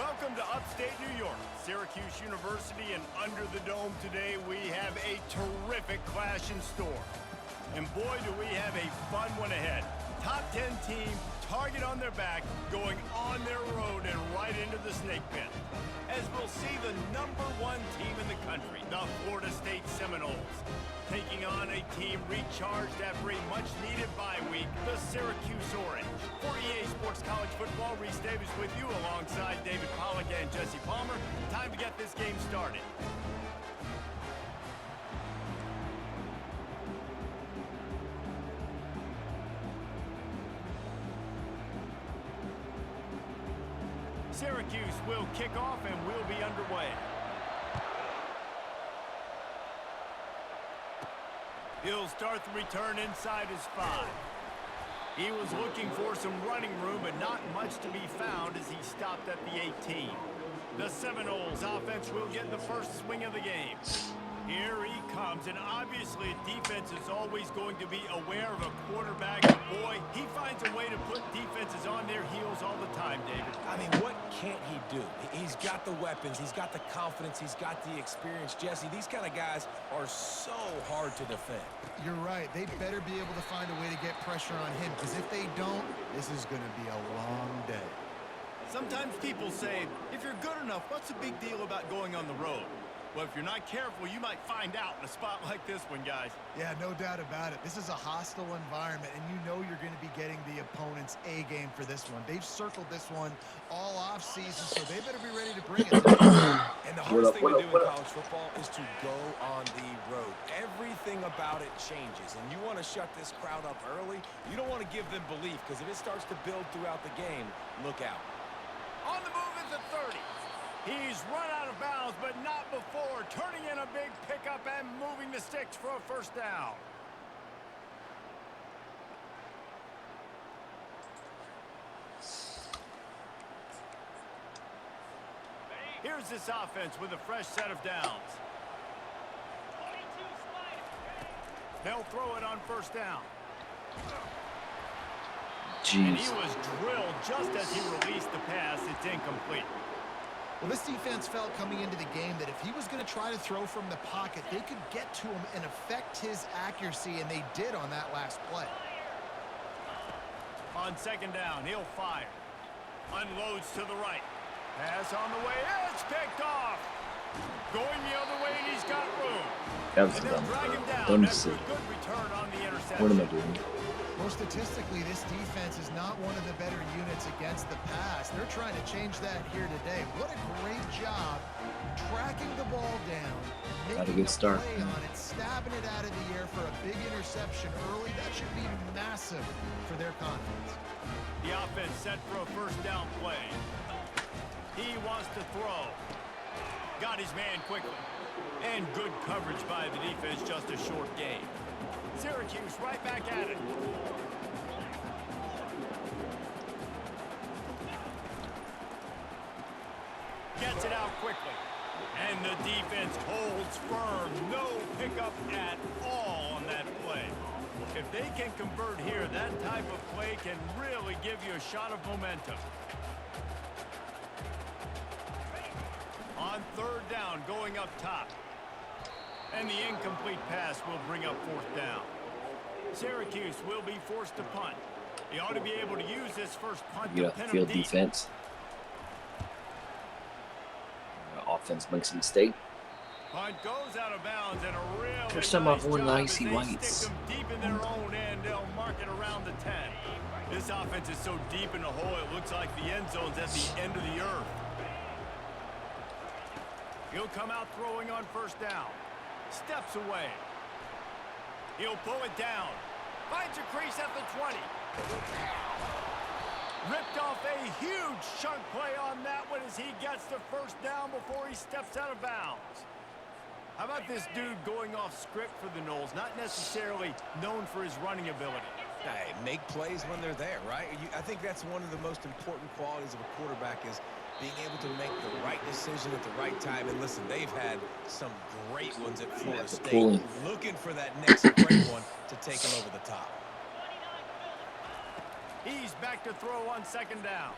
Welcome to upstate New York, Syracuse University, and under the dome today we have a terrific clash in store. And boy, do we have a fun one ahead. Top 10 team, target on their back, going on their road and right into the snake pit. As we'll see the #1 team in the country, the Florida State Seminoles, taking on a team recharged after a much-needed bye week, the Syracuse Orange. For EA Sports College Football, Reese Davis with you alongside David Pollack and Jesse Palmer. Time to get this game started. Syracuse will kick off and we'll be underway. He'll start the return inside his 5. He was looking for some running room, but not much to be found as he stopped at the 18. The Seminoles offense will get the first swing of the game. Here he comes, and obviously defense is always going to be aware of a quarterback. Boy, he finds a way to put defenses on their heels all the time, David. I mean, what can't he do? He's got the weapons, he's got the confidence, he's got the experience. Jesse, these kind of guys are so hard to defend. You're right. They better be able to find a way to get pressure on him, because if they don't, this is going to be a long day. Sometimes people say, if you're good enough, what's the big deal about going on the road? Well, if you're not careful, you might find out in a spot like this one, guys. Yeah, no doubt about it. This is a hostile environment, and you know you're going to be getting the opponent's A game for this one. They've circled this one all off season, so they better be ready to bring it. And the hardest thing to do in college football is to go on the road. Everything about it changes, and you want to shut this crowd up early. You don't want to give them belief, because if it starts to build throughout the game, look out. On the move is the 30. He's run out of bounds, but not before turning in a big pickup and moving the sticks for a first down. Here's this offense with a fresh set of downs. They'll throw it on first down. Jeez. And he was drilled just as he released the pass. It's incomplete. Well, this defense felt coming into the game that if he was going to try to throw from the pocket, they could get to him and affect his accuracy, and they did on that last play. On second down, he'll fire. Unloads to the right. Pass on the way. It's picked off. Going the other way, and he's got room. That was And a they'll dumb drag him throw. down Don't after see. a good return on the interception. What am I doing? Well, statistically, this defense is not one of the better units against the pass. They're trying to change that here today. What a great job tracking the ball down, Got a making good start. play on it, stabbing it out of the air for a big interception early. That should be massive for their confidence. The offense set for a first down play. He wants to throw. Got his man quickly. And good coverage by the defense, just a short game. Syracuse right back at it. Gets it out quickly. And the defense holds firm. No pickup at all on that play. If they can convert here, that type of play can really give you a shot of momentum. On third down, going up top. And the incomplete pass will bring up fourth down. Syracuse will be forced to punt. They ought to be able to use this first punt to pin Field them deep. defense. Offense makes a mistake. Punt goes out of bounds, and a really First time I've worn job the as icy they whites. stick them deep in their own end. They'll mark it around the 10. This offense is so deep in the hole, it looks like the end zone's at the end of the earth. He'll come out throwing on first down. Steps away. He'll pull it down. Finds a crease at the 20. Ripped off a huge chunk play on that one as he gets the first down before he steps out of bounds. How about this dude going off script for the Noles? Not necessarily known for his running ability. Hey, make plays when they're there, right? I think that's one of the most important qualities of a quarterback is being able to make the right decision at the right time. And listen, they've had some great ones at Florida State. Looking for that next great one to take them over the top. He's back to throw on second down.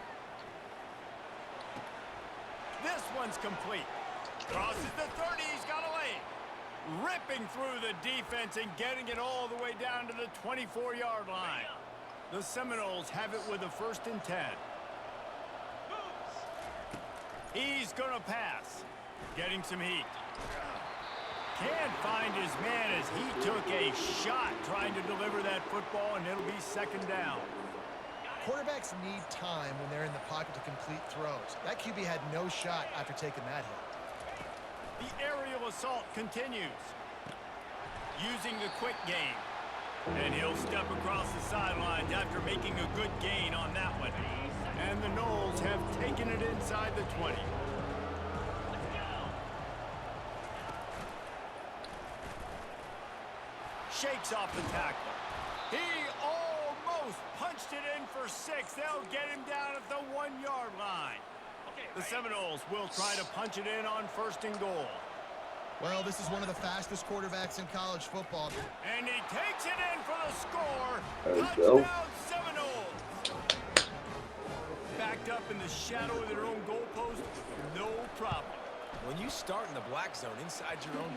This one's complete. Crosses the 30. He's got a lane. Ripping through the defense and getting it all the way down to the 24-yard line. The Seminoles have it with a 1st and 10. He's going to pass. Getting some heat. Can't find his man as he took a shot trying to deliver that football, and it'll be 2nd down. Quarterbacks need time when they're in the pocket to complete throws. That QB had no shot after taking that hit. The aerial assault continues. Using the quick game. And he'll step across the sidelines after making a good gain on that one. And the Noles have taken it inside the 20. Shakes off the tackler. He almost punched it in for 6. They'll get him down at the 1-yard line. The Seminoles will try to punch it in on 1st and goal. Well, this is one of the fastest quarterbacks in college football. And he takes it in for the score. There we Touchdown, go. Seminoles. Backed up in the shadow of their own goalpost, no problem. When you start in the black zone inside your own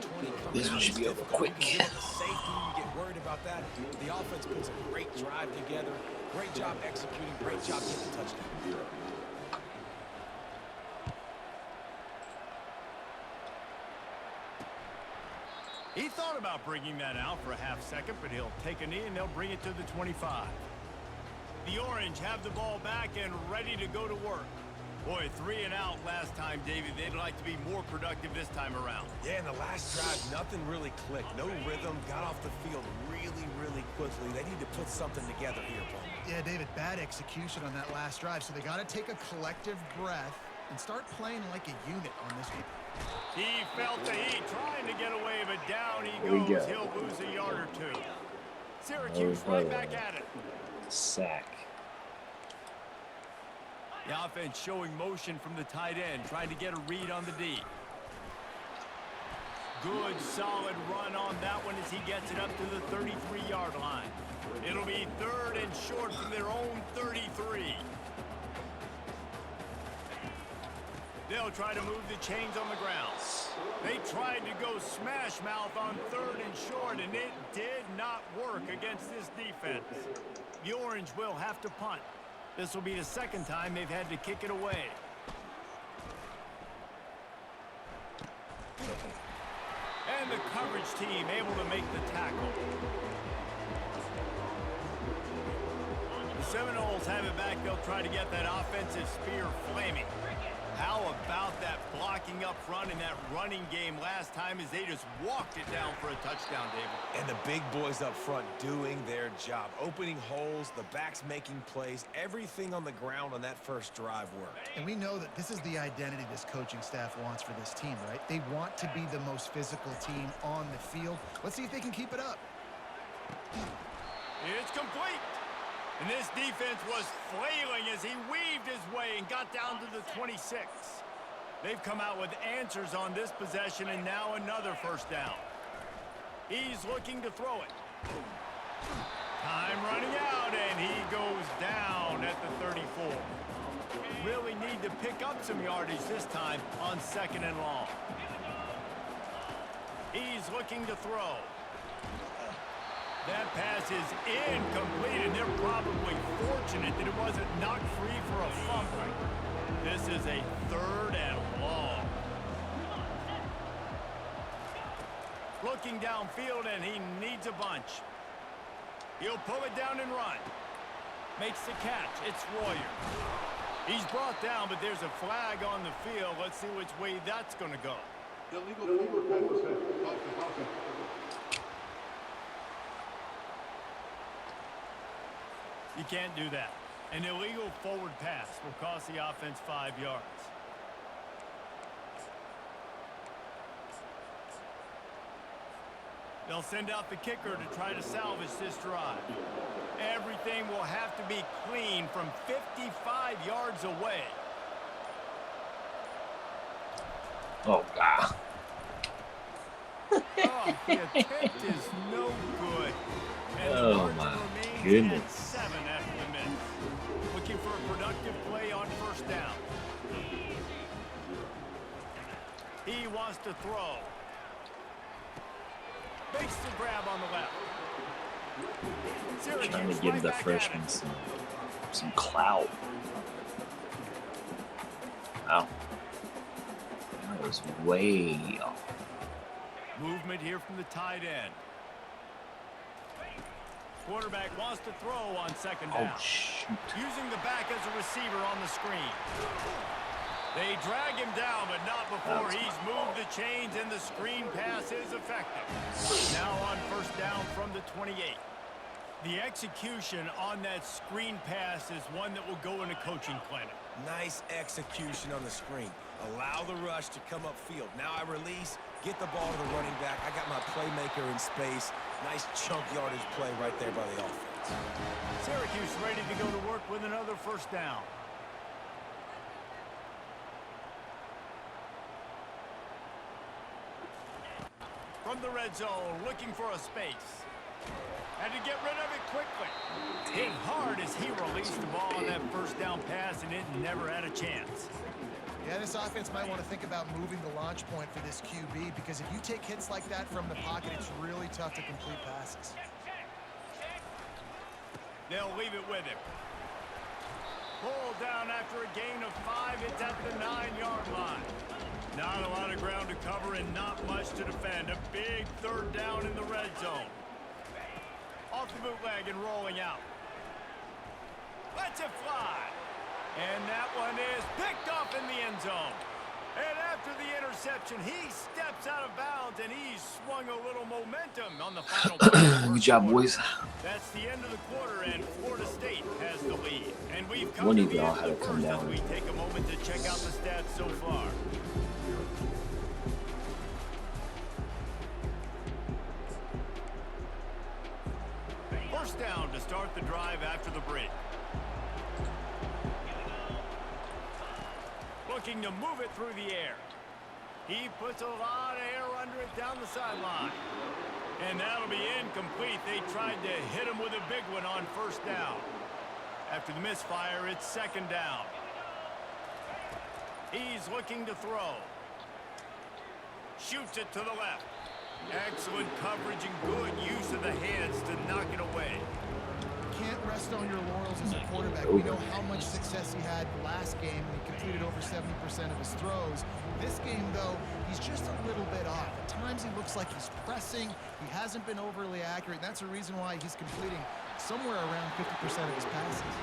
20, This one should be over quick. You get the safety, you get worried about that. The offense puts a great drive together. Great job executing. Great job getting the touchdown. He thought about bringing that out for a half second, but he'll take a knee and they'll bring it to the 25. The Orange have the ball back and ready to go to work. Boy, 3 and out last time, David. They'd like to be more productive this time around. Yeah, in the last drive, nothing really clicked. No rhythm, got off the field really, really quickly. They need to put something together here, Paul. Yeah, David, bad execution on that last drive, so they got to take a collective breath and start playing like a unit on this one. He felt the heat, trying to get away, but down he Here we goes. go. He'll lose a yard or 2. Syracuse right back at it. Sack. The offense showing motion from the tight end, trying to get a read on the D. Good, solid run on that one as he gets it up to the 33-yard line. It'll be 3rd and short from their own 33. They'll try to move the chains on the ground. They tried to go smash mouth on 3rd and short, and it did not work against this defense. The Orange will have to punt. This will be the 2nd time they've had to kick it away. And the coverage team able to make the tackle. The Seminoles have it back. They'll try to get that offensive spear flaming. How about that blocking up front in that running game last time as they just walked it down for a touchdown, David? And the big boys up front doing their job. Opening holes, the backs making plays, everything on the ground on that first drive worked. And we know that this is the identity this coaching staff wants for this team, right? They want to be the most physical team on the field. Let's see if they can keep it up. It's complete. And this defense was flailing as he weaved his way and got down to the 26. They've come out with answers on this possession, and now another 1st down. He's looking to throw it. Time running out, and he goes down at the 34. Really need to pick up some yardage this time on 2nd and long. He's looking to throw. That pass is incomplete, and they're probably fortunate that it wasn't knocked free for a fumble. This is a 3rd and long. Looking downfield, and he needs a bunch. He'll pull it down and run. Makes the catch. It's Royer. He's brought down, but there's a flag on the field. Let's see which way that's going to go. You can't do that. An illegal forward pass will cost the offense 5 yards. They'll send out the kicker to try to salvage this drive. Everything will have to be clean from 55 yards away. Oh, God. Oh, the attempt is no good. And the Oh, margin my remains goodness. at 7 after the miss. Looking for a productive play on 1st down. He wants to throw. Makes the grab on the left. Syracuse Trying to give right the back at freshman it. some clout. Wow. That was way off. Movement here from the tight end. Quarterback wants to throw on second down. Oh, shoot. Using the back as a receiver on the screen. They drag him down, but not before he's moved the chains, and the screen pass is effective. Now on first down from the 28. The execution on that screen pass is one that will go in a coaching clinic. Nice execution on the screen. Allow the rush to come upfield. Now I release, get the ball to the running back. I got my playmaker in space. Nice chunk yardage play right there by the offense. Syracuse ready to go to work with another first down. From the red zone, looking for a space. Had to get rid of it quickly. Hit hard as he released the ball on that first down pass, and it never had a chance. Yeah, this offense might want to think about moving the launch point for this QB, because if you take hits like that from the pocket, it's really tough to complete passes. They'll leave it with him. Pulled down after a gain of 5. It's at the 9-yard line. Not a lot of ground to cover and not much to defend. A big third down in the red zone. Off the bootleg and rolling out. Lets it fly. And that one is picked off in the end zone. And after the interception, he steps out of bounds, and he's swung a little momentum on the final play. Good job, boys. That's the end of the quarter, and Florida State has the lead. And we've come One to of the y'all end had of to the come first as down. we take a moment to check out the stats so far. First down to start the drive after the break. Looking to move it through the air. He puts a lot of air under it down the sideline. And that'll be incomplete. They tried to hit him with a big one on first down. After the misfire, it's second down. He's looking to throw. Shoots it to the left. Excellent coverage and good use of the hands to knock it away. Can't rest on your laurels as a quarterback. We know how much success he had last game. He completed over 70% of his throws. This game, though, he's just a little bit off. At times he looks like he's pressing. He hasn't been overly accurate. That's a reason why he's completing somewhere around 50% of his passes.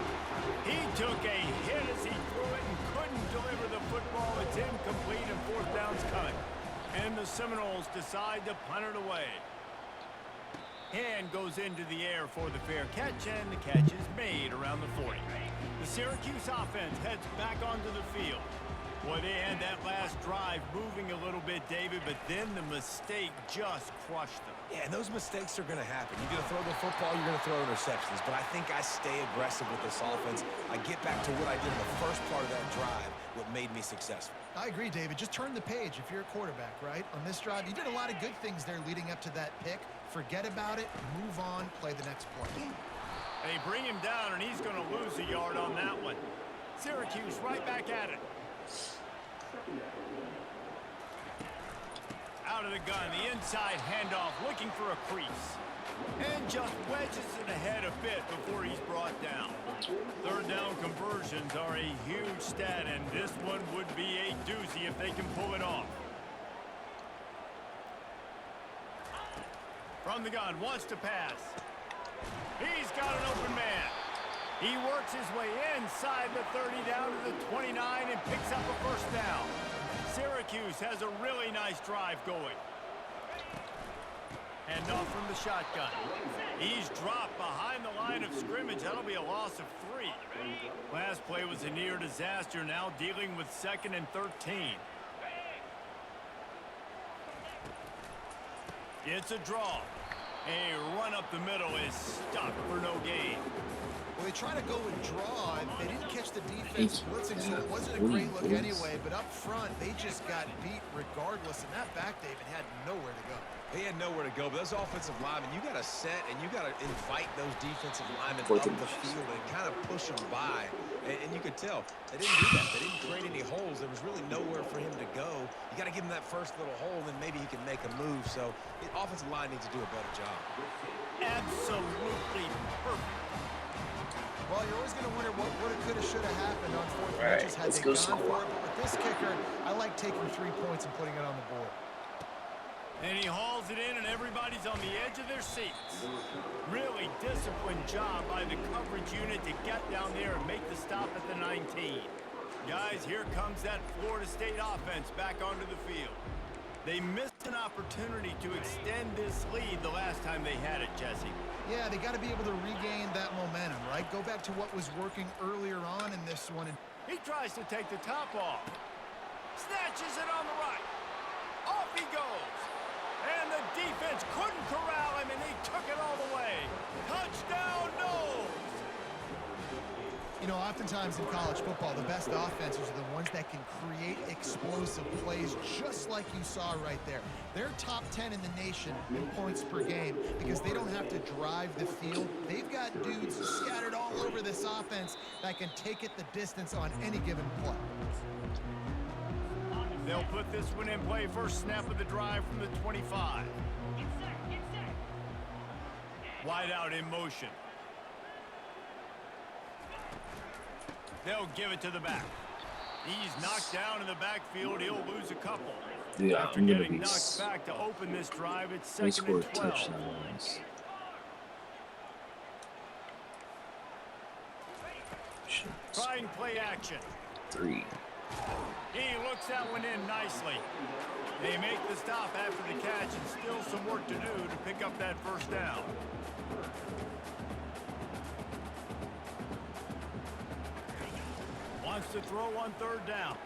He took a hit as he threw it and couldn't deliver the football. It's incomplete and fourth down's coming. And the Seminoles decide to punt it away. Hand goes into the air for the fair catch, and the catch is made around the 40. The Syracuse offense heads back onto the field. Boy, they had that last drive moving a little bit, David, but then the mistake just crushed them. Yeah, and those mistakes are going to happen. You're going to throw the football, you're going to throw interceptions. But I think I stay aggressive with this offense. I get back to what I did in the first part of that drive, what made me successful. I agree, David. Just turn the page if you're a quarterback, right? On this drive, you did a lot of good things there leading up to that pick. Forget about it, move on, play the next play. They bring him down, and he's going to lose a yard on that one. Syracuse right back at it. Out of the gun, the inside handoff, looking for a crease. And just wedges it ahead a bit before he's brought down. Third down conversions are a huge stat, and this one would be a doozy if they can pull it off. From the gun, wants to pass. He's got an open man. He works his way inside the 30 down to the 29 and picks up a first down. Syracuse has a really nice drive going. And off from the shotgun. He's dropped behind the line of scrimmage. That'll be a loss of 3. Last play was a near disaster, now dealing with 2nd and 13. It's a draw. A run up the middle is stopped for no gain. Well, they try to go and draw, and they didn't catch the defense blitzing, so it wasn't a great look anyway. But up front, they just got beat regardless, and that back, David, had nowhere to go. He had nowhere to go, but those offensive linemen, you got to set and you got to invite those defensive linemen up the field and kind of push them by. And you could tell they didn't do that. They didn't create any holes. There was really nowhere for him to go. You got to give him that first little hole, and maybe he can make a move. So the offensive line needs to do a better job. Absolutely perfect. Well, you're always going to wonder what woulda, coulda, shoulda happened on fourth All right, pitches had let's they go gone slow. for it. But with this kicker, I like taking 3 points and putting it on the board. And he hauls it in, and everybody's on the edge of their seats. Really disciplined job by the coverage unit to get down there and make the stop at the 19. Guys, here comes that Florida State offense back onto the field. They missed an opportunity to extend this lead the last time they had it, Jesse. Yeah, they got to be able to regain that momentum, right? Go back to what was working earlier on in this one. And He tries to take the top off. Snatches it on the right. Off he goes. And the defense couldn't corral him, and he took it all the way. Touchdown, Noles! You know, oftentimes in college football, the best offenses are the ones that can create explosive plays, just like you saw right there. They're top 10 in the nation in points per game because they don't have to drive the field. They've got dudes scattered all over this offense that can take it the distance on any given play. They'll put this one in play. First snap of the drive from the 25. Wide out in motion. They'll give it to the back. He's knocked down in the backfield. He'll lose a couple. Yeah, After I'm gonna getting be. knocked back to open this drive, it's They second scored and 12. touchdowns. Trying play action. 3. He looks that one in nicely. They make the stop after the catch, and still some work to do to pick up that first down. Wants to throw on third down.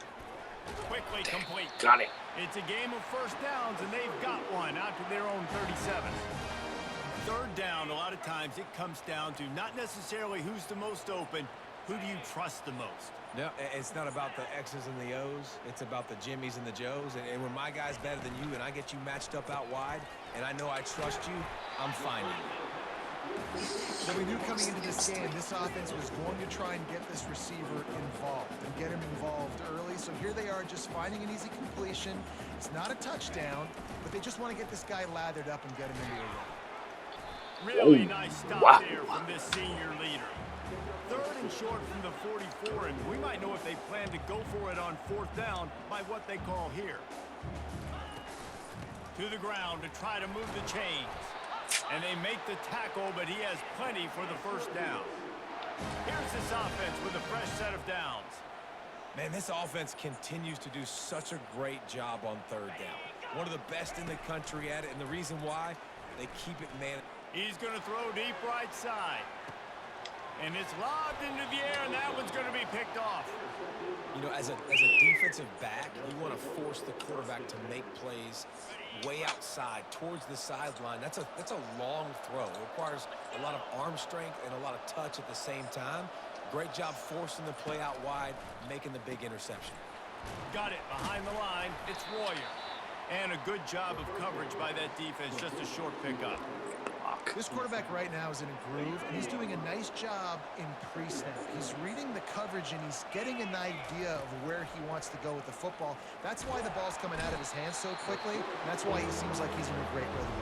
Quickly complete. Got it. It's a game of first downs, and they've got one out to their own 37. Third down, a lot of times it comes down to not necessarily who's the most open, who do you trust the most? No, it's not about the X's and the O's. It's about the Jimmies and the Joes. And when my guy's better than you and I get you matched up out wide and I know I trust you, I'm finding you. So we knew coming into this game, this offense was going to try and get this receiver involved and get him involved early. So here they are just finding an easy completion. It's not a touchdown, but they just want to get this guy lathered up and get him into a run. Really nice stop there from this senior leader. Third and short from the 44, and we might know if they plan to go for it on fourth down by what they call here. To the ground to try to move the chains. And they make the tackle, but he has plenty for the first down. Here's this offense with a fresh set of downs. Man, this offense continues to do such a great job on third down. One of the best in the country at it, and the reason why, they keep it man. He's going to throw deep right side. And it's lobbed into the air, and that one's going to be picked off. You know, as a defensive back, you want to force the quarterback to make plays way outside, towards the sideline. That's a long throw. It requires a lot of arm strength and a lot of touch at the same time. Great job forcing the play out wide, making the big interception. Got it behind the line. It's Royer. And a good job of coverage by that defense. Just a short pickup. This quarterback right now is in a groove, and he's doing a nice job in pre-snap. He's reading the coverage, and he's getting an idea of where he wants to go with the football. That's why the ball's coming out of his hands so quickly, and that's why he seems like he's in a great rhythm.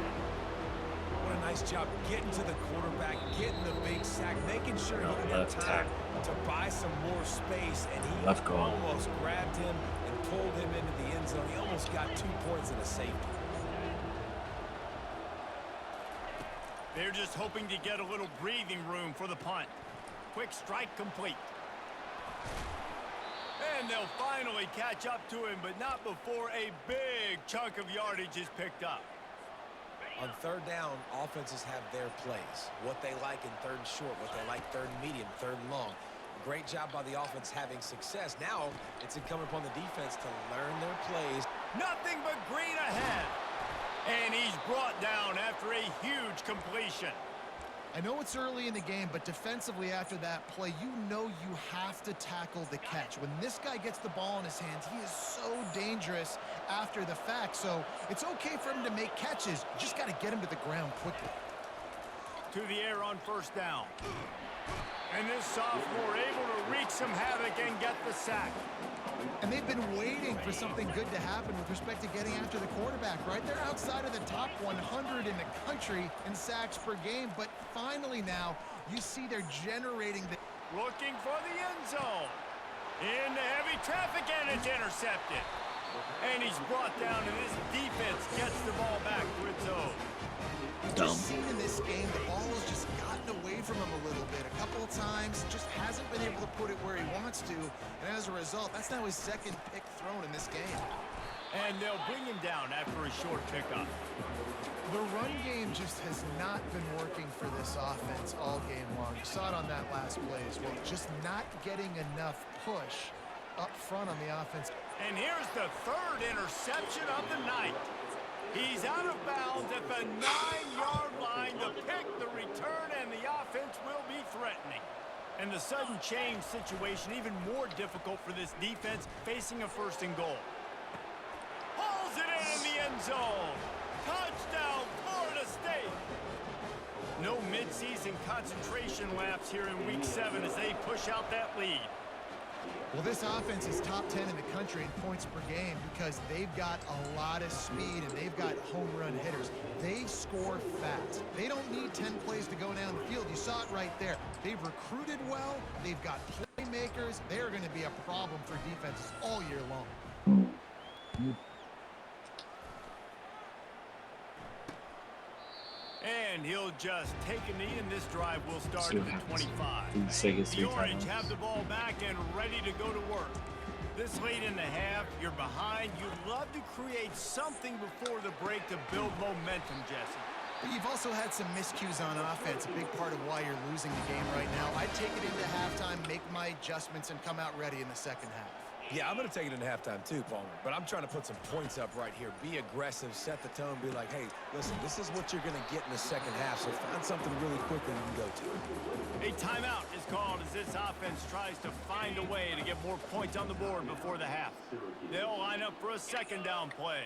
What a nice job getting to the quarterback, getting the big sack, making sure he had time to buy some more space, and he almost grabbed him and pulled him into the end zone. He almost got 2 points and a safety. They're just hoping to get a little breathing room for the punt. Quick strike complete. And they'll finally catch up to him, but not before a big chunk of yardage is picked up. On third down, offenses have their plays. What they like in third and short, what they like third and medium, third and long. Great job by the offense having success. Now it's incumbent upon the defense to learn their plays. Nothing but green ahead. And he's brought down after a huge completion. I know it's early in the game, but defensively after that play, you know you have to tackle the catch. When this guy gets the ball in his hands, he is so dangerous, after the fact, so it's okay for him to make catches. You just got to get him to the ground quickly. To the air on first down. And this sophomore able to wreak some havoc and get the sack. And they've been waiting for something good to happen with respect to getting after the quarterback, right? They're outside of the top 100 in the country in sacks per game, but finally now you see they're generating the... Looking for the end zone. Into heavy traffic, and it's intercepted. And he's brought down, and this defense gets the ball back to its own. We've just seen in this game the ball has just gotten away from him a little bit. A couple of times, just hasn't been able to put it where he wants to. And as a result, that's now his second pick thrown in this game. And they'll bring him down after a short pickup. The run game just has not been working for this offense all game long. You saw it on that last play as well. Just not getting enough push up front on the offense. And here's the third interception of the night. He's out of bounds at the 9-yard line. The pick, the return, and the offense will be threatening. And the sudden change situation even more difficult for this defense facing a first and goal. Hauls it in the end zone. Touchdown, Florida State. No midseason concentration laps here in Week 7 as they push out that lead. Well, this offense is top 10 in the country in points per game because they've got a lot of speed and they've got home run hitters. They score fast. They don't need 10 plays to go down the field. You saw it right there. They've recruited well. They've got playmakers. They're going to be a problem for defenses all year long. And he'll just take a knee, and this drive will start at the 25. The Orange have the ball back and ready to go to work. This late in the half, you're behind. You'd love to create something before the break to build momentum, Jesse. But you've also had some miscues on offense, a big part of why you're losing the game right now. I'd take it into halftime, make my adjustments, and come out ready in the second half. Yeah, I'm going to take it into halftime too, Palmer. But I'm trying to put some points up right here. Be aggressive, set the tone, be like, hey, listen, this is what you're going to get in the second half, so find something really quick that you can go to. A timeout is called as this offense tries to find a way to get more points on the board before the half. They'll line up for a second down play.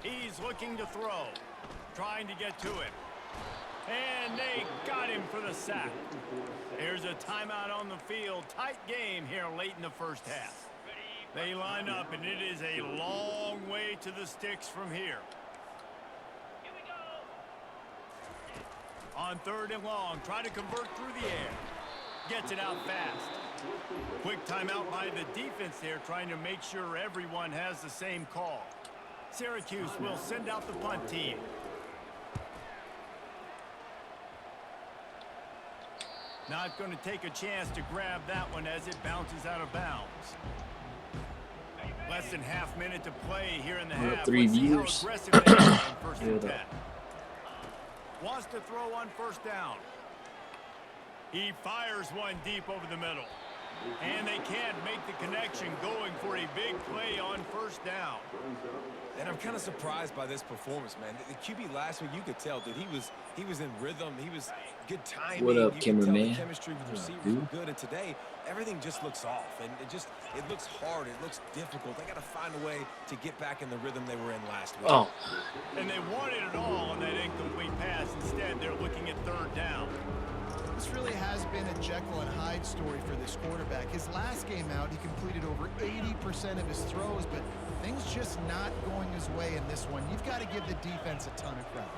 He's looking to throw, trying to get to it. And they got him for the sack. Here's a timeout on the field. Tight game here late in the first half. They line up, and it is a long way to the sticks from here. On third and long, trying to convert through the air. Gets it out fast. Quick timeout by the defense there, trying to make sure everyone has the same call. Syracuse will send out the punt team. Not going to take a chance to grab that one as it bounces out of bounds. Less than half minute to play here in the half. 3 Let's see how years. aggressive they are on first and 10. Wants to throw on first down. He fires one deep over the middle. And they can't make the connection, going for a big play on first down. And I'm kind of surprised by this performance, man. The QB last week, you could tell, dude, he was in rhythm. He was good timing. What up, you could tell the cameraman? chemistry with receivers were good. And today, everything just looks off. And it looks hard. It looks difficult. They got to find a way to get back in the rhythm they were in last week. Oh. And they wanted it all on that incomplete pass. Instead, they're looking at third down. This really has been a Jekyll and Hyde story for this quarterback. His last game out, he completed over 80% of his throws, but things just not going his way in this one. You've got to give the defense a ton of credit.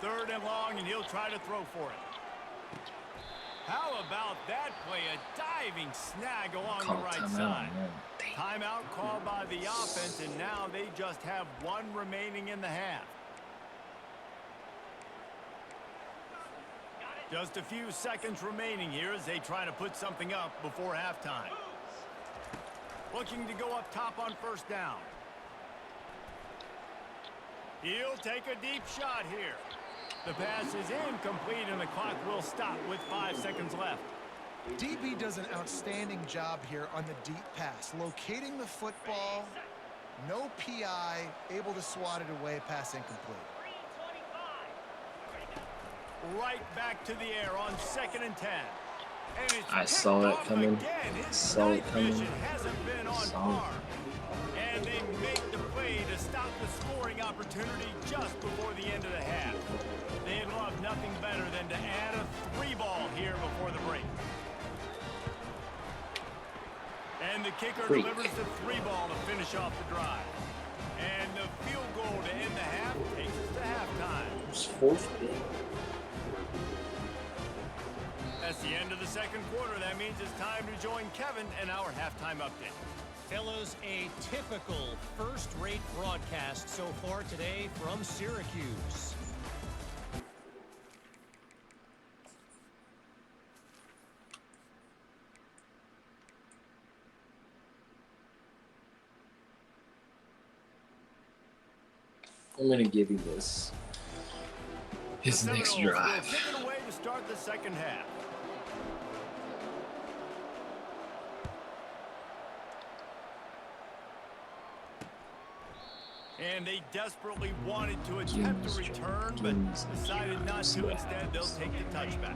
Third and long, and he'll try to throw for it. How about that play? A diving snag along the right side. Timeout called by the offense, and now they just have one remaining in the half. Just a few seconds remaining here as they try to put something up before halftime. Looking to go up top on first down. He'll take a deep shot here. The pass is incomplete, and the clock will stop with 5 seconds left. DB does an outstanding job here on the deep pass, locating the football, no PI, able to swat it away, pass incomplete. Right back to the air on 2nd and 10. And it's I picked saw it off coming. again. His Saw it night coming. vision hasn't been on Saw par. And they make the play to stop the scoring opportunity just before the end of the half. They'd love nothing better than to add a 3-ball here before the break. And the kicker delivers the 3-ball to finish off the drive. And the field goal to end the half takes us to halftime. It's forfeit. That's the end of the second quarter. That means it's time to join Kevin and our halftime update. Fellas, a typical first-rate broadcast so far today from Syracuse. I'm going to give you this. His next drive. Kick it away to start the second half. And they desperately wanted to attempt a return, but decided not to. Instead, they'll take the touchback.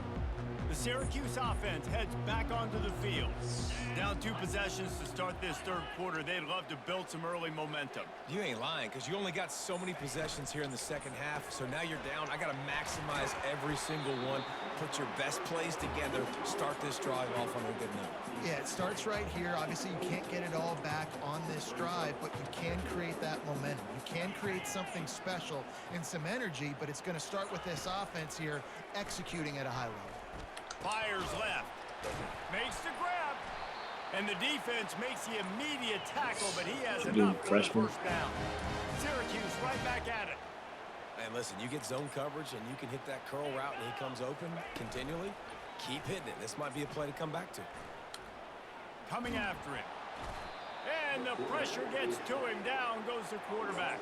The Syracuse offense heads back onto the field. Down 2 possessions to start this third quarter. They'd love to build some early momentum. You ain't lying, because you only got so many possessions here in the second half, so now you're down. I got to maximize every single one, put your best plays together, start this drive off on a good note. Yeah, it starts right here. Obviously, you can't get it all back on this drive, but you can create that momentum. You can create something special and some energy, but it's going to start with this offense here executing at a high level. Fires left. Makes the grab. And the defense makes the immediate tackle, but he has enough for the first down. Syracuse right back at it. And listen, you get zone coverage and you can hit that curl route and he comes open continually. Keep hitting it. This might be a play to come back to. Coming after him. And the pressure gets to him. Down goes the quarterback.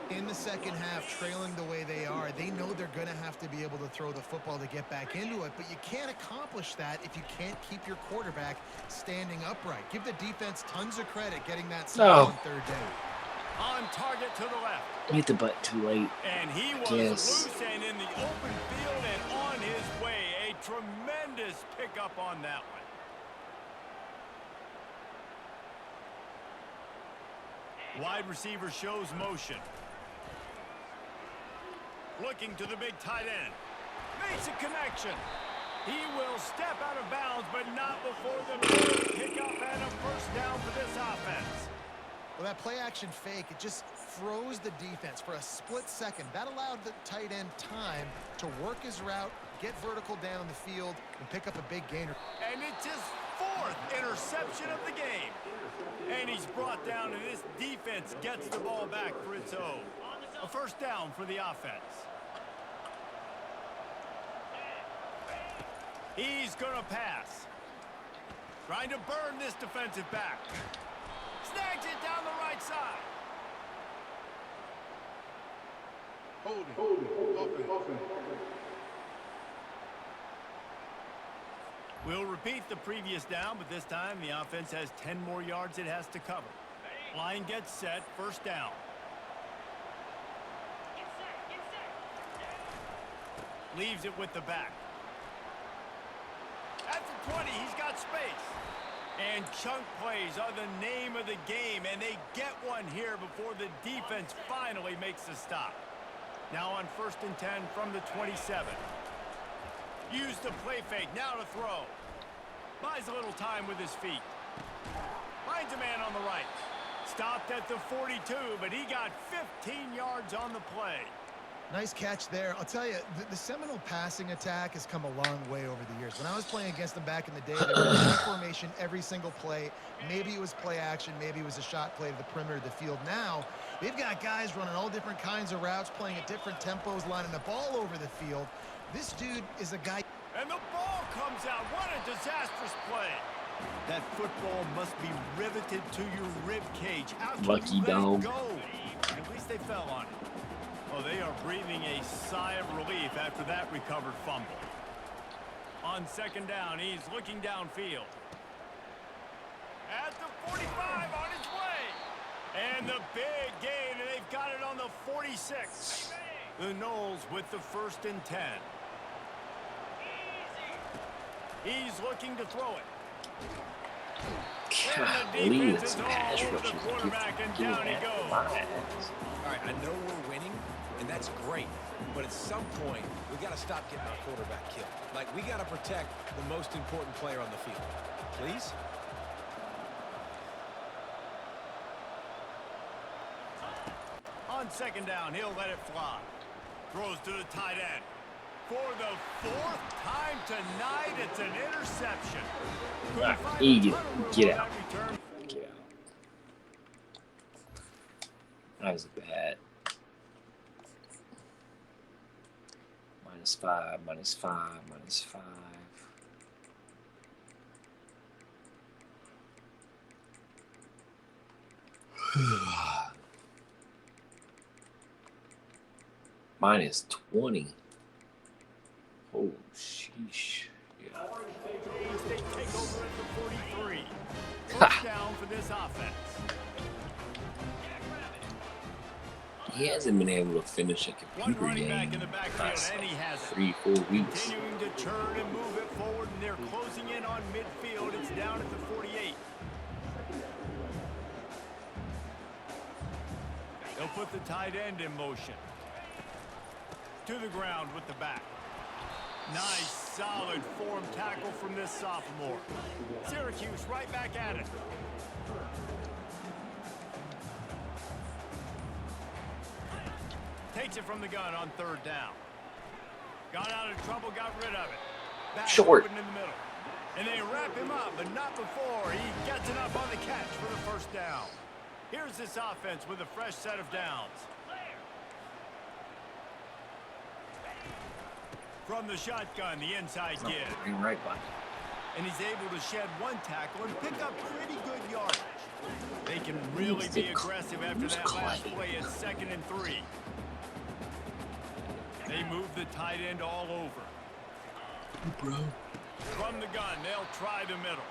In the second half, trailing the way they are, they know they're going to have to be able to throw the football to get back into it, but you can't accomplish that if you can't keep your quarterback standing upright. Give the defense tons of credit getting that stop on third down. On target to the left. Hit the butt too late. And he was loose and in the open field and on his way. A tremendous pickup on that one. Wide receiver shows motion. Looking to the big tight end. Makes a connection. He will step out of bounds, but not before the pick up and a first down for this offense. Well, that play action fake, it just froze the defense for a split second. That allowed the tight end time to work his route, get vertical down the field, and pick up a big gainer. And it's his 4th interception of the game. And he's brought down, and this defense gets the ball back for its own. A first down for the offense. He's going to pass. Trying to burn this defensive back. Snags it down the right side. Holding. We'll repeat the previous down, but this time the offense has 10 more yards it has to cover. Line gets set, first down. Leaves it with the back. At the 20, he's got space. And chunk plays are the name of the game, and they get one here before the defense finally makes the stop. Now on 1st and 10 from the 27. Use the play fake, now to throw. Buys a little time with his feet. Finds a man on the right. Stopped at the 42, but he got 15 yards on the play. Nice catch there. I'll tell you, the Seminole passing attack has come a long way over the years. When I was playing against them back in the day, they were in that formation every single play. Maybe it was play action. Maybe it was a shot play to the perimeter of the field. Now, they've got guys running all different kinds of routes, playing at different tempos, lining the ball over the field. This dude is a guy. And the ball comes out. What a disastrous play. That football must be riveted to your rib cage. How can Lucky you let dog. it go? At least they fell on it. Oh, they are breathing a sigh of relief after that recovered fumble. On 2nd down, he's looking downfield. At the 45, on his way. And the big gain, and they've got it on the 46. The Noles with the 1st and 10. He's looking to throw it. Golly, this pass rush is Quarterback, and down he goes. All right, I know we're winning, and that's great. But at some point, we got to stop getting our quarterback killed. Like, we got to protect the most important player on the field. Please? On second down, he'll let it fly. Throws to the tight end. For the fourth time tonight, it's an interception. Get out. Get out. That was bad. -5, -5, -5. -20. Oh, sheesh. Yeah. They take over at the 43. First down for this offense. He hasn't been able to finish a computer game in the past 3-4 weeks. Continuing to turn and move it forward, and they're closing in on midfield. It's down at the 48. They'll put the tight end in motion. To the ground with the back. Nice, solid form tackle from this sophomore. Syracuse right back at it. Takes it from the gun on third down. Got out of trouble, got rid of it. Back Short. open in the middle. And they wrap him up, but not before he gets enough on the catch for the first down. Here's this offense with a fresh set of downs. From the shotgun, the inside give. Right by. And he's able to shed one tackle and pick up pretty good yardage. They can really be aggressive after that last play at 2nd and 3. They move the tight end all over. Bro. From the gun, they'll try the middle.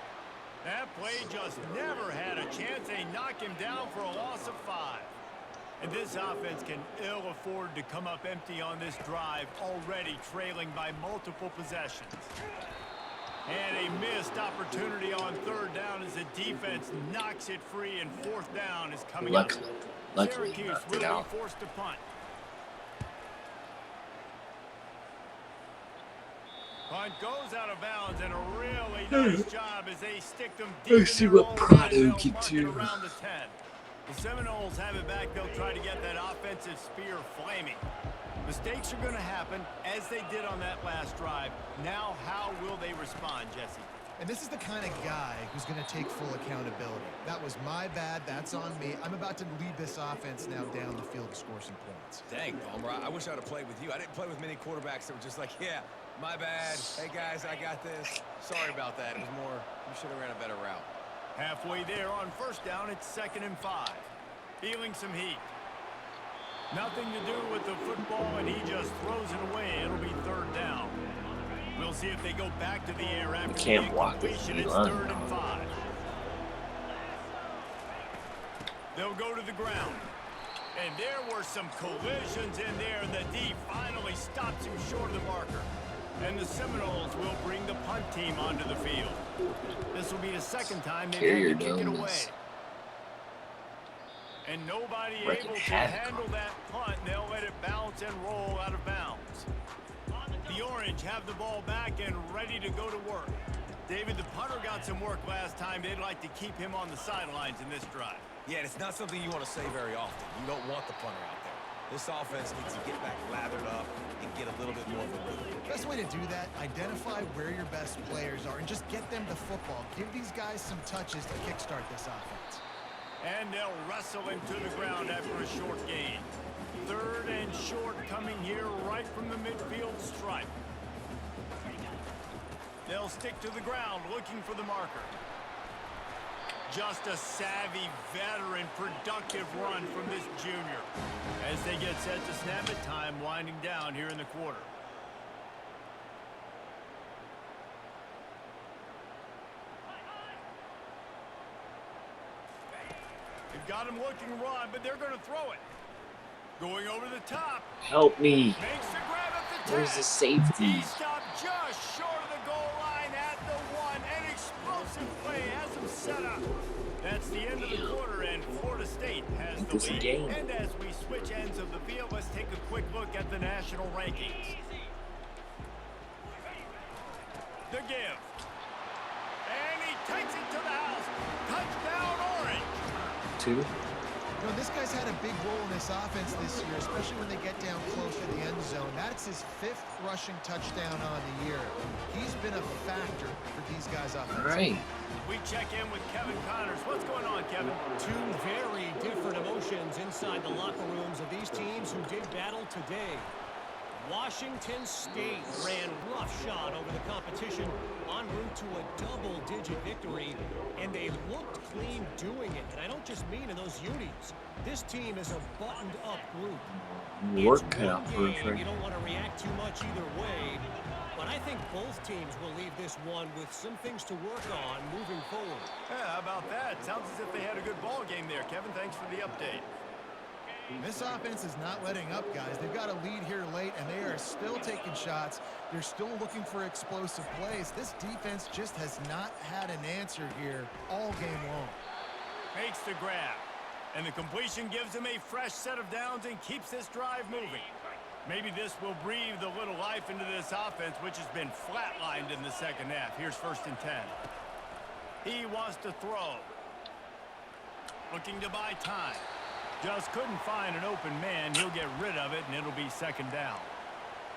That play just never had a chance. They knock him down for a loss of 5. And this offense can ill afford to come up empty on this drive, already trailing by multiple possessions. And a missed opportunity on third down as the defense knocks it free, and fourth down is coming up. Luckily, Syracuse knocked will it out. be forced to punt. Punt goes out of bounds, and a really nice job as they stick them deep. Let's see what Prado can do. Around the 10. The Seminoles have it back. They'll try to get that offensive spear flaming. Mistakes are going to happen, as they did on that last drive. Now, how will they respond, Jesse? And this is the kind of guy who's going to take full accountability. That was my bad. That's on me. I'm about to lead this offense now down the field to score some points. Dang, Palmer, I wish I'd have played with you. I didn't play with many quarterbacks that were just like, yeah, my bad. Hey, guys, I got this. Sorry about that. It was more, you should have ran a better route. Halfway there on first down, it's 2nd and 5. Feeling some heat. Nothing to do with the football, and he just throws it away. It'll be third down. We'll see if they go back to the air after Can't the block this incompletion. It's 3rd and 5. They'll go to the ground. And there were some collisions in there. The D finally stops him short of the marker. And the Seminoles will bring the punt team onto the field. This will be the second time they've had to kick it away. And nobody able to handle that punt. They'll let it bounce and roll out of bounds. The Orange have the ball back and ready to go to work. David, the punter got some work last time. They'd like to keep him on the sidelines in this drive. Yeah, it's not something you want to say very often. You don't want the punter out there. This offense needs to get back lathered up and get a little bit more of a rhythm. Best way to do that, identify where your best players are and just get them the football. Give these guys some touches to kickstart this offense. And they'll wrestle him to the ground after a short gain. 3rd and short coming here right from the midfield stripe. They'll stick to the ground looking for the marker. Just a savvy, veteran, productive run from this junior. As they get set to snap it, time winding down here in the quarter. They've got him looking run, but they're going to throw it. Going over the top. Help me. Makes the grab at the 10. Where's the safety? He stopped just short of the goal line at the Steps in play, has them set up. That's the end of the quarter, and Florida State has the lead. And as we switch ends of the field, let's take a quick look at the national rankings. The give. And he takes it to the house. Touchdown, Orange. 2. You know, this guy's had a big role in this offense this year, especially when they get down close to the end zone. That's his 5th rushing touchdown on the year. He's been a factor for these guys offensively. All right. We check in with Kevin Connors. What's going on, Kevin? 2 very different emotions inside the locker rooms of these teams who did battle today. Washington State ran roughshod over the competition en route to a double-digit victory, and they looked clean doing it. And I don't just mean in those unis. This team is a buttoned-up group. Work It's cut out for one game, him. you don't want to react too much either way, but I think both teams will leave this one with some things to work on moving forward. Yeah, how about that? Sounds as if they had a good ball game there, Kevin. Thanks for the update. This offense is not letting up, guys. They've got a lead here late, and they are still taking shots. They're still looking for explosive plays. This defense just has not had an answer here all game long. Makes the grab. And the completion gives him a fresh set of downs and keeps this drive moving. Maybe this will breathe a little life into this offense, which has been flatlined in the second half. Here's 1st and 10. He wants to throw. Looking to buy time. Just couldn't find an open man. He'll get rid of it, and it'll be 2nd down.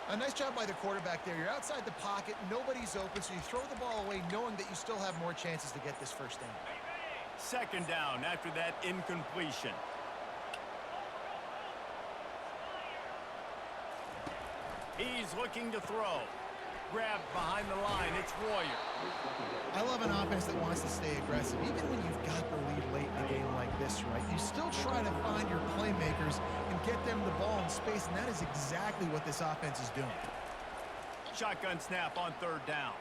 A nice job by the quarterback there. You're outside the pocket. Nobody's open, so you throw the ball away knowing that you still have more chances to get this 1st down. 2nd down after that incompletion. He's looking to throw. Grabbed behind the line. It's Royer. I love an offense that wants to stay aggressive. Even when you've got the lead late in a game like this, right? You still try to find your playmakers and get them the ball in space, and that is exactly what this offense is doing. Shotgun snap on 3rd down.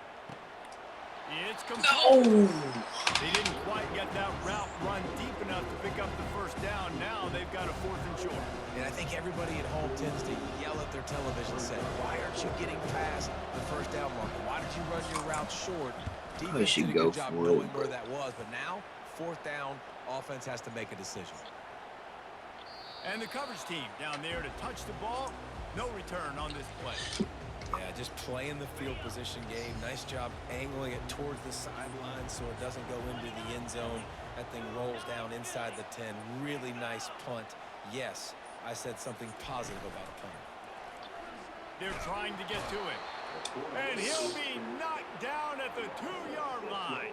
It's complete. No! They didn't quite get that route run deep enough to pick up the 1st down. Now they've got a 4th and short. And I think everybody at home tends to yell at their television set, why aren't you getting past the 1st down marker? Why did you run your route short? Defense did a good job knowing where that was, but now, 4th down, offense has to make a decision. And the coverage team down there to touch the ball. No return on this play. Yeah, just playing the field position game. Nice job angling it towards the sideline so it doesn't go into the end zone. That thing rolls down inside the 10. Really nice punt. Yes, I said something positive about a punt. They're trying to get to it. And he'll be knocked down at the 2-yard line.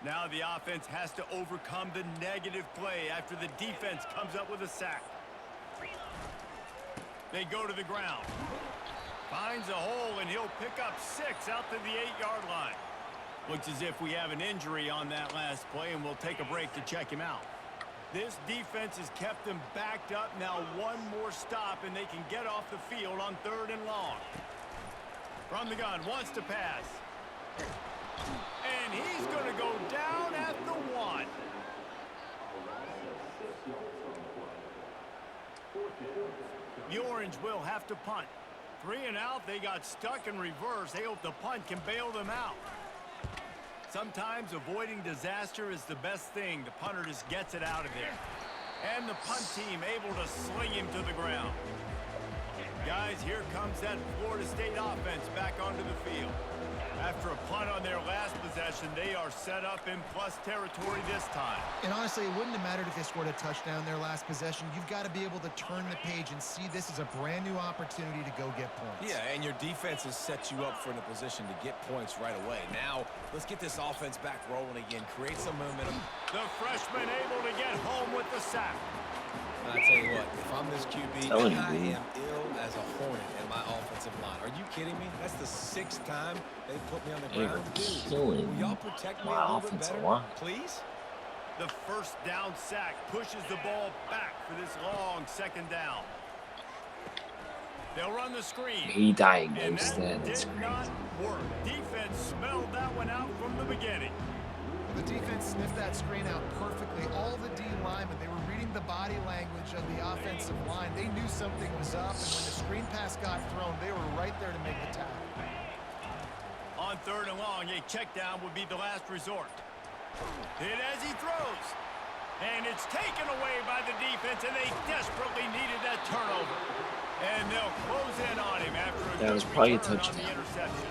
Now the offense has to overcome the negative play after the defense comes up with a sack. They go to the ground. Finds a hole, and he'll pick up 6 out to the 8-yard line. Looks as if we have an injury on that last play, and we'll take a break to check him out. This defense has kept them backed up. Now one more stop, and they can get off the field on 3rd and long. From the gun, wants to pass. And he's going to go down at the 1. The Orange will have to punt. 3 and out. They got stuck in reverse. They hope the punt can bail them out. Sometimes avoiding disaster is the best thing. The punter just gets it out of there. And the punt team able to sling him to the ground. Guys, here comes that Florida State offense back onto the field. After a punt on their last possession, they are set up in plus territory this time. And honestly, it wouldn't have mattered if they scored a touchdown their last possession. You've got to be able to turn the page and see this as a brand new opportunity to go get points. Yeah, and your defense has set you up for the position to get points right away. Now, let's get this offense back rolling again. Create some momentum. The freshman able to get home with the sack. I tell you what, if I'm this QB, I am ill as a hornet in my offensive line. Are you kidding me? That's the 6th time they put me on the ground. Dude, will y'all protect me a little bit better, please? The 1st down sack pushes the ball back for this long 2nd down. They'll run the screen. He diagnosed that. Did not work. Defense smelled that one out from the beginning. The defense sniffed that screen out perfectly. All the D linemen, they were reading the body language of the offensive line. They knew something was up, and when the screen pass got thrown, they were right there to make the tackle. On 3rd and long, a check down would be the last resort. Hit as he throws. And it's taken away by the defense, and they desperately needed that turnover. And they'll close in on him after a That was good probably a return on touchdown. the interception.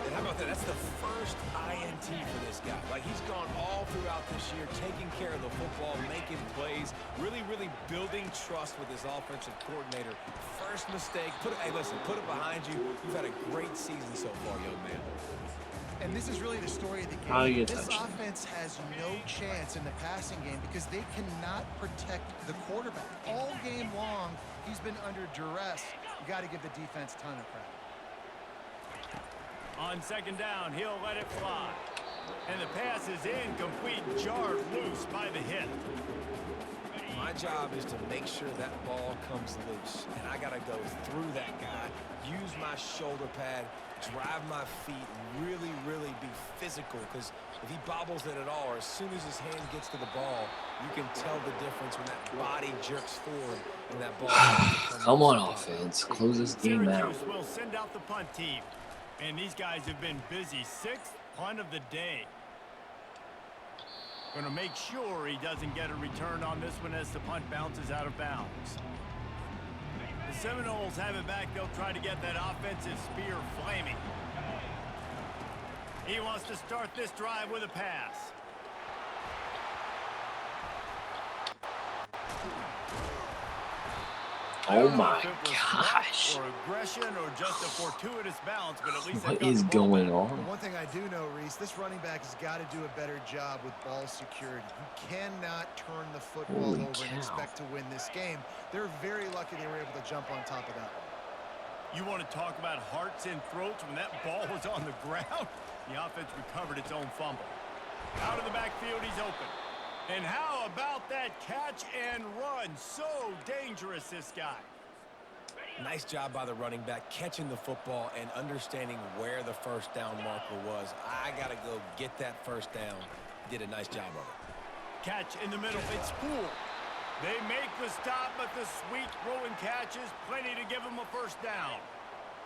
And how about that? That's the first INT for this guy. Like, he's gone all throughout this year, taking care of the football, making plays, really, really building trust with his offensive coordinator. First mistake. Hey, listen, put it behind you. You've had a great season so far, young man. And this is really the story of the How you game. get This touched? offense has no chance in the passing game because they cannot protect the quarterback. All game long, he's been under duress. You got to give the defense a ton of credit. On 2nd down, he'll let it fly. And the pass is incomplete, jarred loose by the hit. My job is to make sure that ball comes loose, and I got to go through that guy, use my shoulder pad, drive my feet, really, really be physical, because if he bobbles it at all, or as soon as his hand gets to the ball, you can tell the difference when that body jerks forward and that ball. Come on, offense. Close this game out. Syracuse will send out the punt team. And these guys have been busy. 6th punt of the day. Going to make sure he doesn't get a return on this one as the punt bounces out of bounds. The Seminoles have it back. They'll try to get that offensive spear flaming. He wants to start this drive with a pass. Oh my gosh. Or aggression or just a fortuitous bounce, but at least What they've got is the ball going back. on? One thing I do know, Reese, this running back has got to do a better job with ball security. You cannot turn the football Holy over and cow. expect to win this game. They're very lucky they were able to jump on top of that one. You want to talk about hearts and throats when that ball was on the ground? The offense recovered its own fumble. Out of the backfield, he's open. And how about that catch and run? So dangerous, this guy. Nice job by the running back, catching the football and understanding where the first down marker was. I got to go get that first down. Did a nice job of it. Catch in the middle. It's Poole. They make the stop, but the sweet throwing catch is plenty to give them a first down.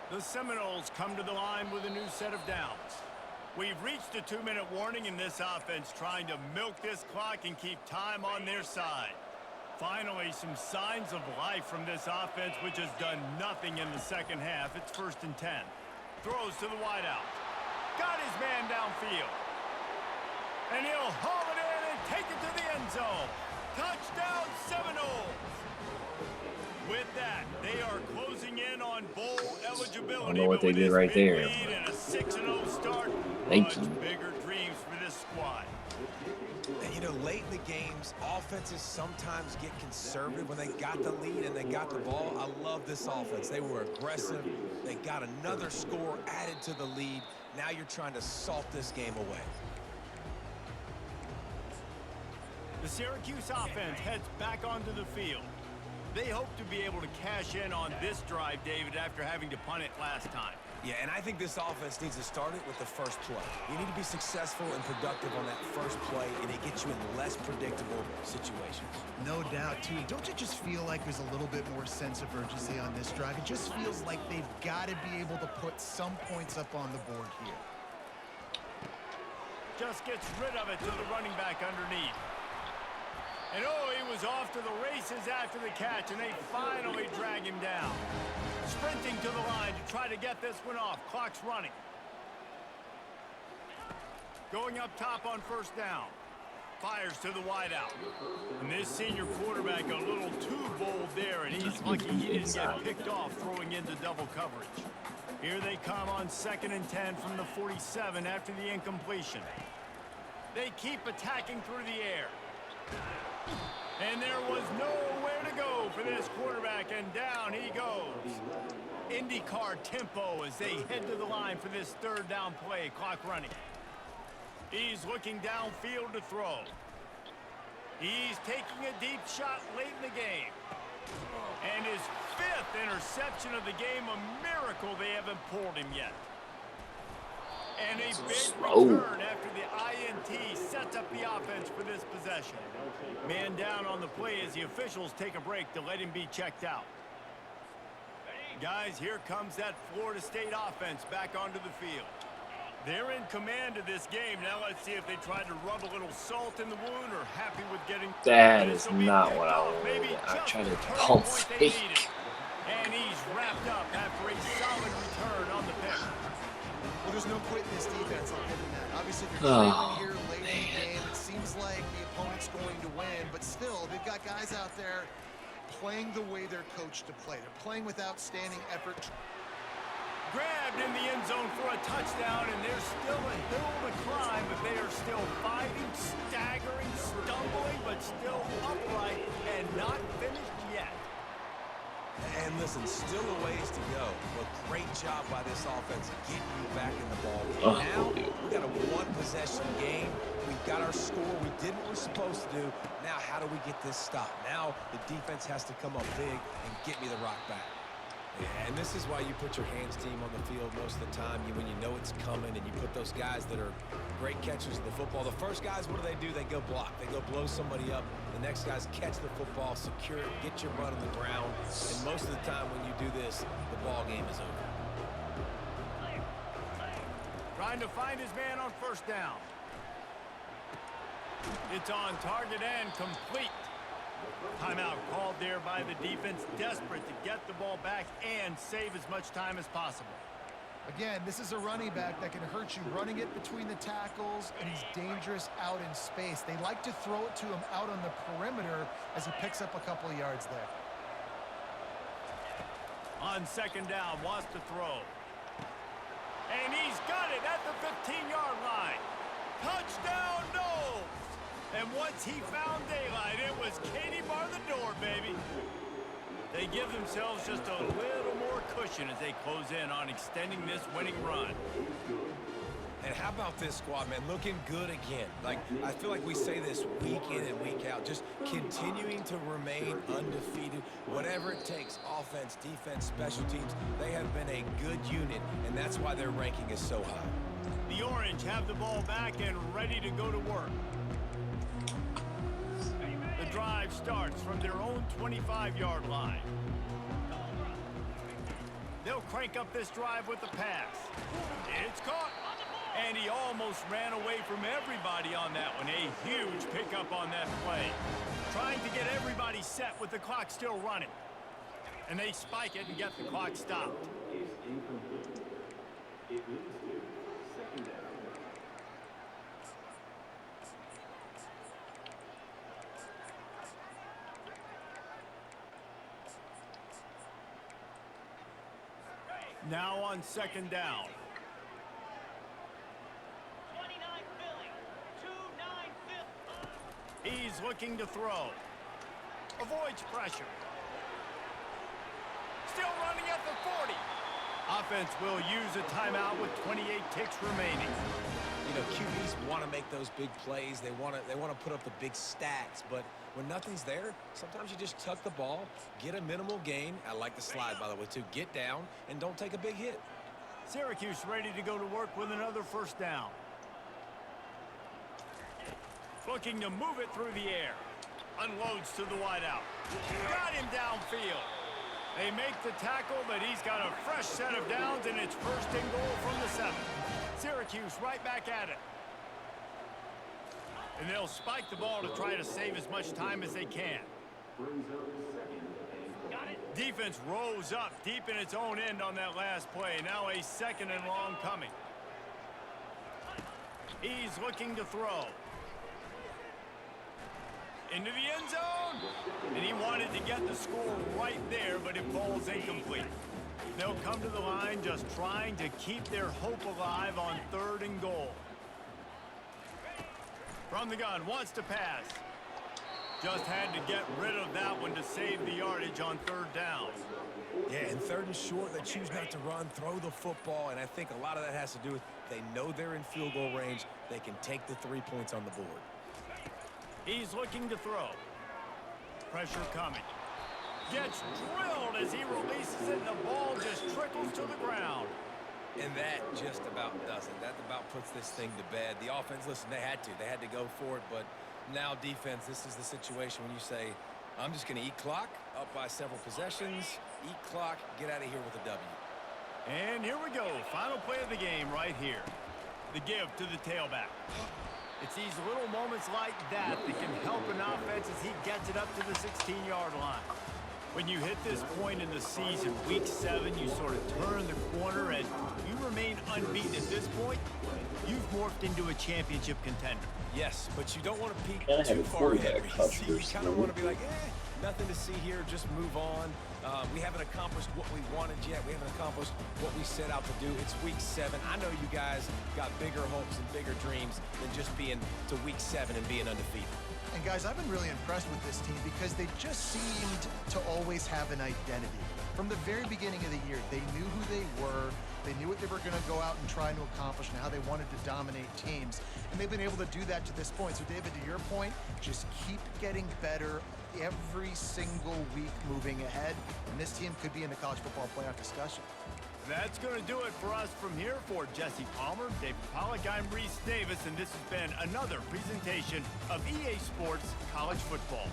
The Seminoles come to the line with a new set of downs. We've reached a 2-minute warning in this offense, trying to milk this clock and keep time on their side. Finally, some signs of life from this offense, which has done nothing in the second half. It's 1st and 10. Throws to the wideout. Got his man downfield. And he'll haul it in and take it to the end zone. Touchdown, Seminoles! With that, they are closing in on bowl eligibility. I don't know what they did right there. And a 6-0 start. Thank Much you. bigger dreams for this squad. And, you know, late in the games, offenses sometimes get conservative when they got the lead and they got the ball. I love this offense. They were aggressive. They got another score added to the lead. Now you're trying to salt this game away. The Syracuse offense heads back onto the field. They hope to be able to cash in on this drive, David, after having to punt it last time. Yeah, and I think this offense needs to start it with the first play. You need to be successful and productive on that first play, and it gets you in less predictable situations. No doubt, too. Don't you just feel like there's a little bit more sense of urgency on this drive? It just feels like they've got to be able to put some points up on the board here. Just gets rid of it to the running back underneath. And oh, he was off to the races after the catch, and they finally drag him down. Sprinting to the line to try to get this one off. Clock's running. Going up top on 1st down. Fires to the wideout. And this senior quarterback a little too bold there, and he's lucky he didn't get picked off throwing into double coverage. Here they come on 2nd and 10 from the 47 after the incompletion. They keep attacking through the air. And there was nowhere to go for this quarterback, and down he goes. IndyCar tempo as they head to the line for this 3rd down play. Clock running. He's looking downfield to throw. He's taking a deep shot late in the game. And his 5th interception of the game, a miracle they haven't pulled him yet. And a big slow. return after the INT sets up the offense for this possession. Man down on the play as the officials take a break to let him be checked out. Guys, here comes that Florida State offense back onto the field. They're in command of this game. Now let's see if they try to rub a little salt in the wound or happy with getting... That is not what I wanted. I tried to pump fake. And he's wrapped up after a solid return on the pick. Well, there's no quit in this defense, I'll give them that. Obviously, they're trailing here late in the game. It seems like the opponent's going to win, but still, they've got guys out there playing the way they're coached to play. They're playing with outstanding effort. Grabbed in the end zone for a touchdown, and there's still a hill to climb, but they are still fighting, staggering, stumbling, but still upright and not finished yet. And listen, still a ways to go, but great job by this offense getting you back in the ball game. Now, we got a one-possession game. We've got our score. We did what we're supposed to do. Now, how do we get this stopped? Now, the defense has to come up big and get me the rock back. Yeah, and this is why you put your hands team on the field most of the time. When you know it's coming, and you put those guys that are great catchers of the football. The first guys, what do? They go block. They go blow somebody up. The next guys catch the football, secure it, get your butt on the ground. And most of the time when you do this, the ball game is over. Trying to find his man on first down. It's on target and complete. Timeout called there by the defense, desperate to get the ball back and save as much time as possible. Again, this is a running back that can hurt you running it between the tackles, and he's dangerous out in space. They like to throw it to him out on the perimeter as he picks up a couple of yards there. On second down, wants to throw. And he's got it at the 15-yard line. Touchdown, Knowles! And once he found daylight, it was Katie bar the door, baby. They give themselves just a little more cushion as they close in on extending this winning run. And how about this squad, man? Looking good again. I feel like we say this week in and week out, just continuing to remain undefeated. Whatever it takes, offense, defense, special teams, they have been a good unit, and that's why their ranking is so high. The Orange have the ball back and ready to go to work. The drive starts from their own 25-yard line. They'll crank up this drive with the pass. It's caught. And he almost ran away from everybody on that one. A huge pickup on that play. Trying to get everybody set with the clock still running. And they spike it and get the clock stopped. Now on second down. He's looking to throw. Avoids pressure. Still running at the 40. Offense will use a timeout with 28 ticks remaining. You know, QBs want to make those big plays. They want to put up the big stats, but when nothing's there, sometimes you just tuck the ball, get a minimal gain. I like the slide, by the way, too. Get down and don't take a big hit. Syracuse ready to go to work with another first down. Looking to move it through the air. Unloads to the wideout. Got him downfield. They make the tackle, but he's got a fresh set of downs, and it's first and goal from the 7. Syracuse right back at it. And they'll spike the ball to try to save as much time as they can. Defense rose up deep in its own end on that last play. Now a second and long coming. He's looking to throw. Into the end zone. And he wanted to get the score right there, but it falls incomplete. They'll come to the line just trying to keep their hope alive on third and goal. From the gun, wants to pass. Just had to get rid of that one to save the yardage on third down. Yeah, and third and short, they choose not to run, throw the football, and I think a lot of that has to do with they know they're in field goal range. They can take the 3 points on the board. He's looking to throw. Pressure coming. Gets drilled as he releases it, and the ball just trickles to the ground. And that just about does it. That about puts this thing to bed. The offense, listen, they had to go for it, but now defense, this is the situation when you say, I'm just going to eat clock, up by several possessions, eat clock, get out of here with a W. And here we go. Final play of the game right here. The give to the tailback. It's these little moments like that that can help an offense as he gets it up to the 16-yard line. When you hit this point in the season, week 7, you sort of turn the corner and you remain unbeaten at this point. You've morphed into a championship contender. Yes, but you don't want to peek Gotta have too a far ahead. quarterback controversy. You kind of want to be like, nothing to see here, just move on. We haven't accomplished what we wanted yet. We haven't accomplished what we set out to do. It's week 7. I know you guys got bigger hopes and bigger dreams than just being to week 7 and being undefeated. And guys, I've been really impressed with this team because they just seemed to always have an identity. From the very beginning of the year, they knew who they were, they knew what they were going to go out and try to accomplish and how they wanted to dominate teams. And they've been able to do that to this point. So David, to your point, just keep getting better every single week moving ahead. And this team could be in the college football playoff discussion. That's going to do it for us from here. For Jesse Palmer, David Pollack, I'm Reese Davis, and this has been another presentation of EA Sports College Football.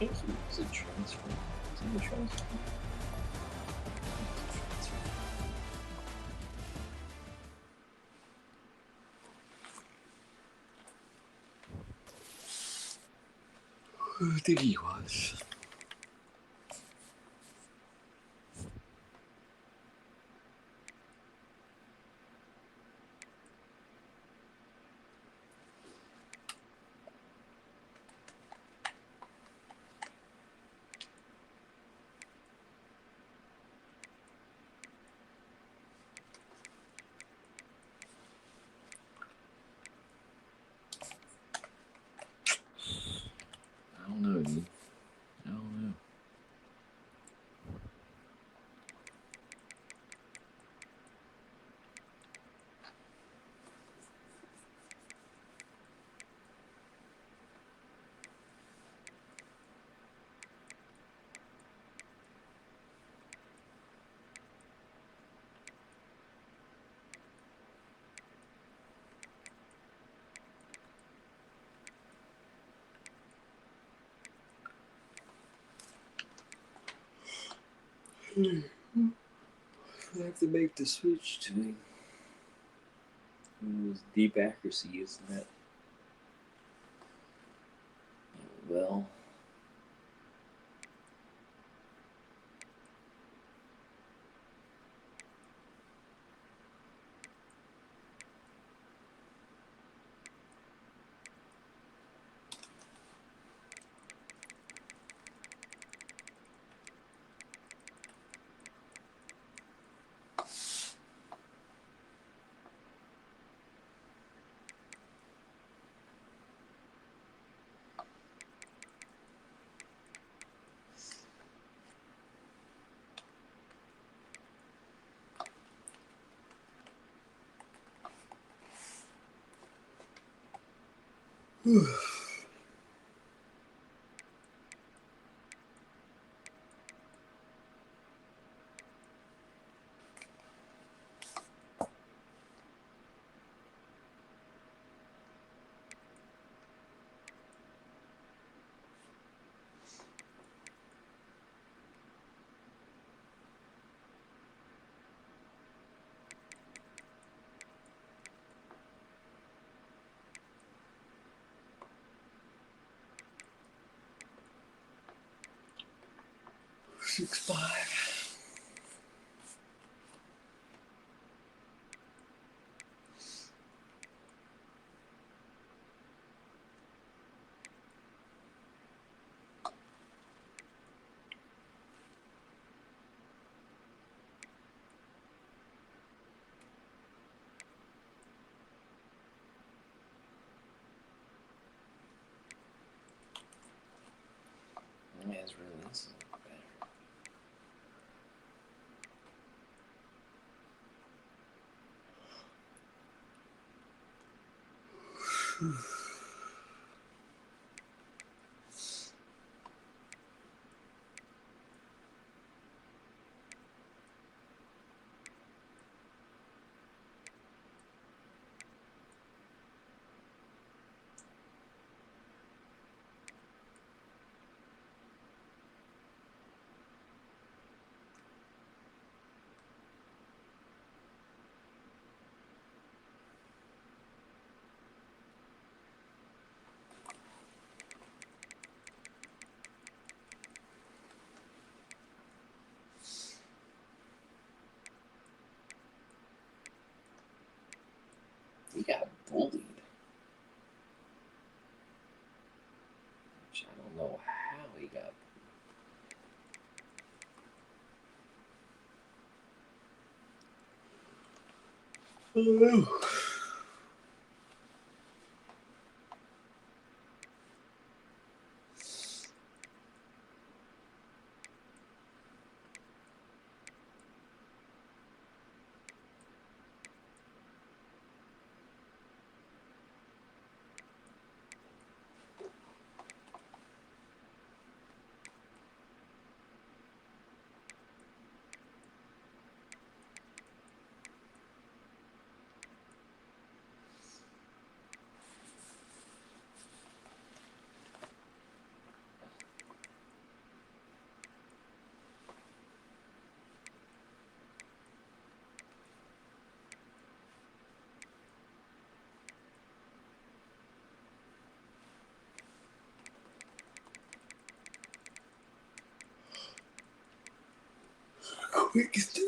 It's a transfer. It's in the transfer. Who do you think he was? I don't know, dude. I don't know. I have to make the switch to those deep accuracy, isn't that? Well. 6'5". Man's really this is a lot better. He got bullied. Which I don't know how he got bullied. Quick step.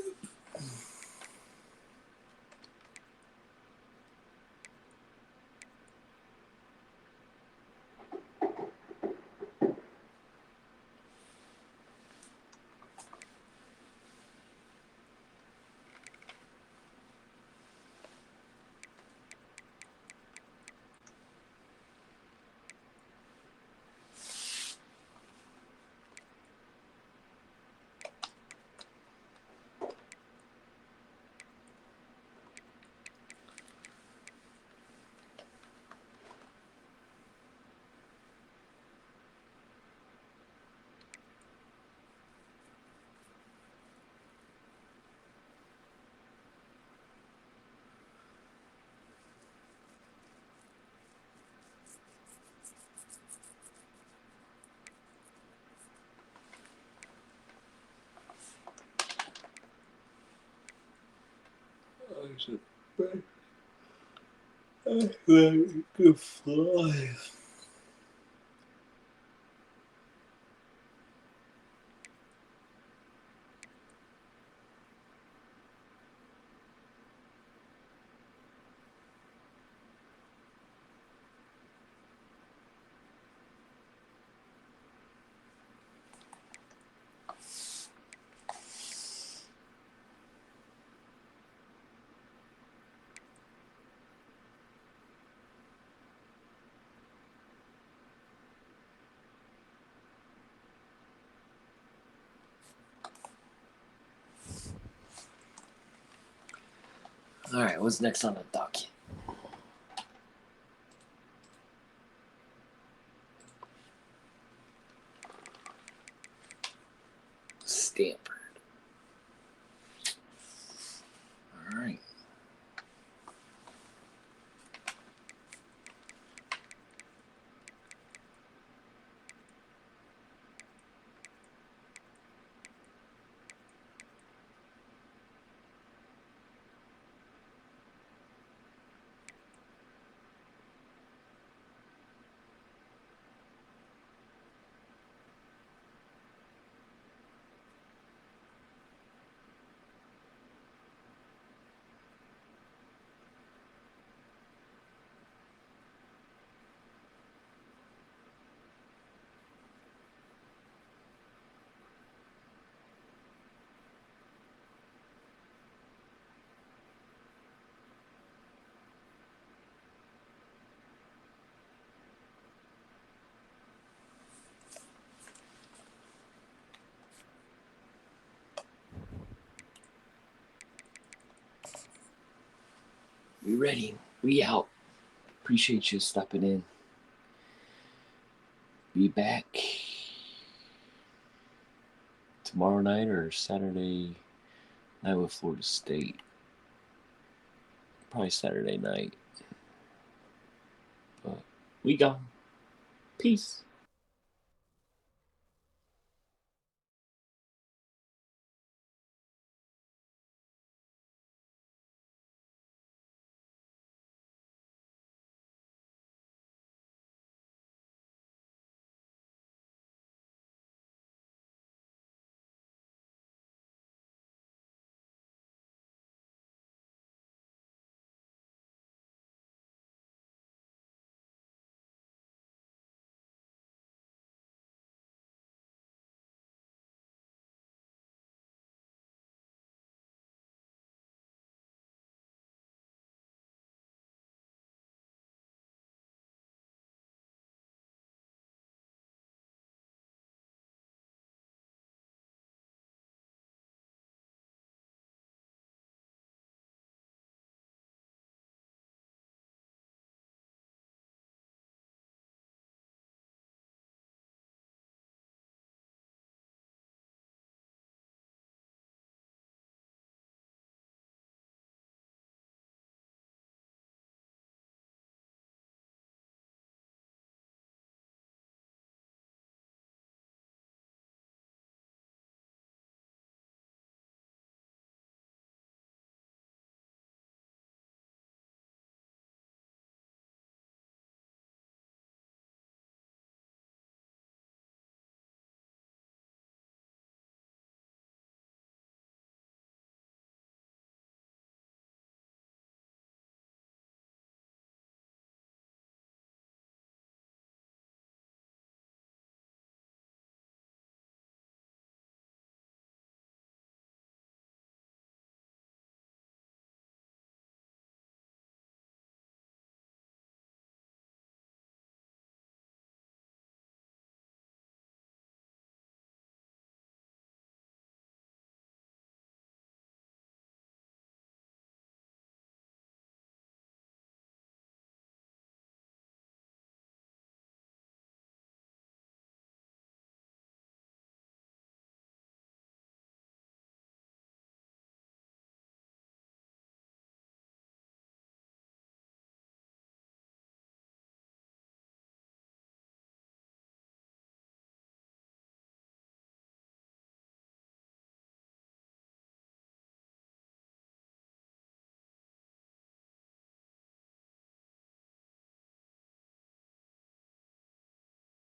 Good fly. All right, what's next on the docket? Stanford. All right. We ready. We out. Appreciate you stopping in. Be back tomorrow night or Saturday night with Florida State. Probably Saturday night. But we gone. Peace.